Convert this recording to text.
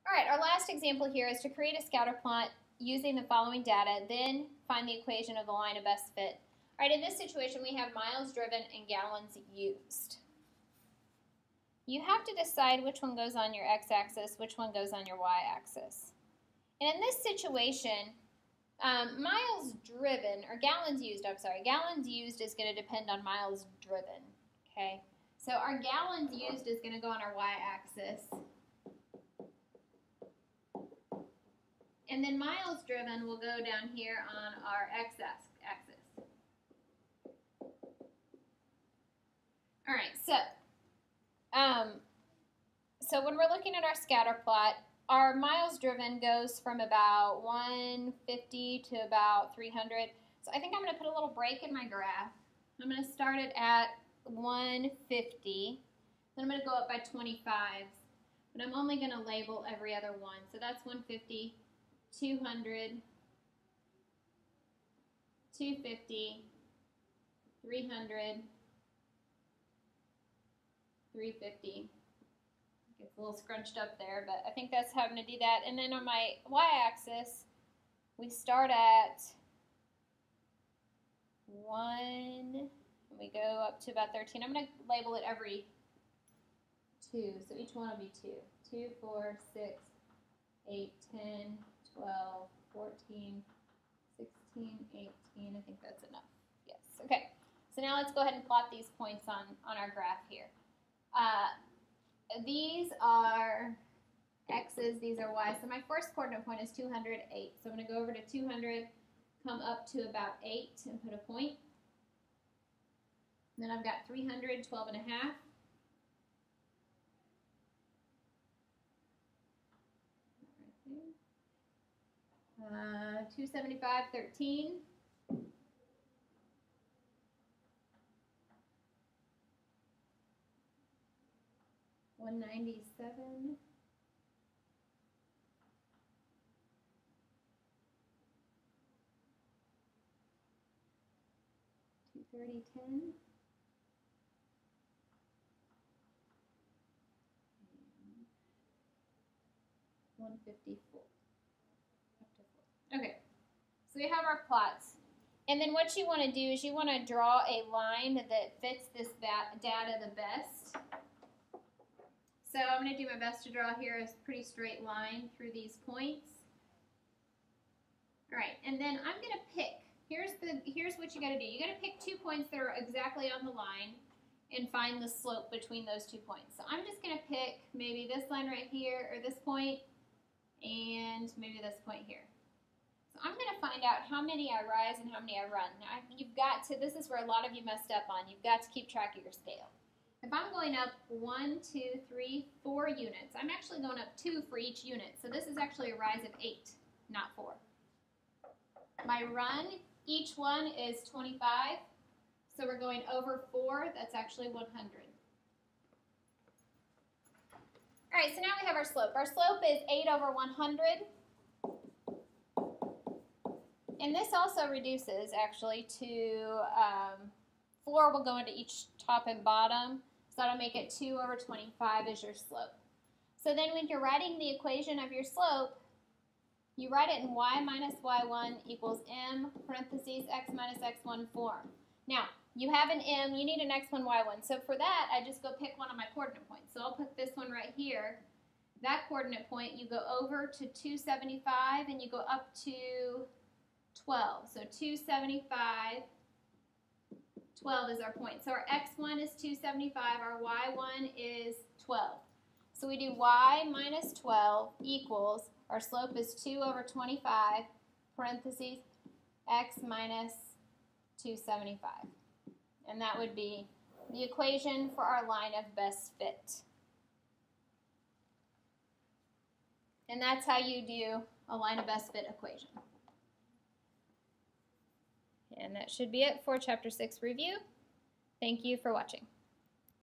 All right, our last example here is to create a scatter plot using the following data, then find the equation of the line of best fit. All right, in this situation, we have miles driven and gallons used. You have to decide which one goes on your x-axis, which one goes on your y-axis. And in this situation, miles driven, or gallons used, gallons used is going to depend on miles driven, okay? So our gallons used is going to go on our y-axis. And then miles driven will go down here on our x-axis. All right, so when we're looking at our scatter plot, our miles driven goes from about 150 to about 300. So I think I'm going to put a little break in my graph. I'm going to start it at 150. Then I'm going to go up by 25s. But I'm only going to label every other one. So that's 150, 200, 250, 300, 350. Gets a little scrunched up there, but I think that's how I'm going to do that. And then on my y-axis, we start at 1, and we go up to about 13. I'm going to label it every 2, so each one will be 2. 2, 4, 6, 8, 10, 12, 14, 16, 18. I think that's enough. Yes. Okay. So now let's go ahead and plot these points on our graph here. These are x's, these are y's. So my first coordinate point is 208. So I'm going to go over to 200, come up to about 8 and put a point. And then I've got 300, 12 and a half. Right there. 275, 13. 197. 230, 10. 154. Up to 4. Okay, so we have our plots. And then what you want to do is you want to draw a line that fits this data the best. So I'm going to do my best to draw here a pretty straight line through these points. All right, and then I'm going to pick. Here's what you got to do. You got to pick 2 points that are exactly on the line and find the slope between those 2 points. So I'm just going to pick maybe this line right here, or this point, and maybe this point here. So I'm going to find out how many I rise and how many I run. Now you've got to, this is where a lot of you messed up on. You've got to keep track of your scale. If I'm going up 1, 2, 3, 4 units, I'm actually going up 2 for each unit. So this is actually a rise of 8, not 4. My run, each one is 25. So we're going over 4, that's actually 100. All right, so now we have our slope. Our slope is 8 over 100. And this also reduces actually to 4 will go into each top and bottom. So that'll make it 2 over 25 is your slope. So then when you're writing the equation of your slope, you write it in y minus y1 equals m parentheses x minus x1 form. Now, you have an m, you need an x1, y1. So for that, I just go pick one of my coordinate points. So I'll put this one right here. That coordinate point, you go over to 275 and you go up to 12. So 275, 12 is our point. So our x1 is 275, our y1 is 12. So we do y minus 12 equals, our slope is 2 over 25, parentheses, x minus 275. And that would be the equation for our line of best fit. And that's how you do a line of best fit equation. And that should be it for Chapter 6 review. Thank you for watching.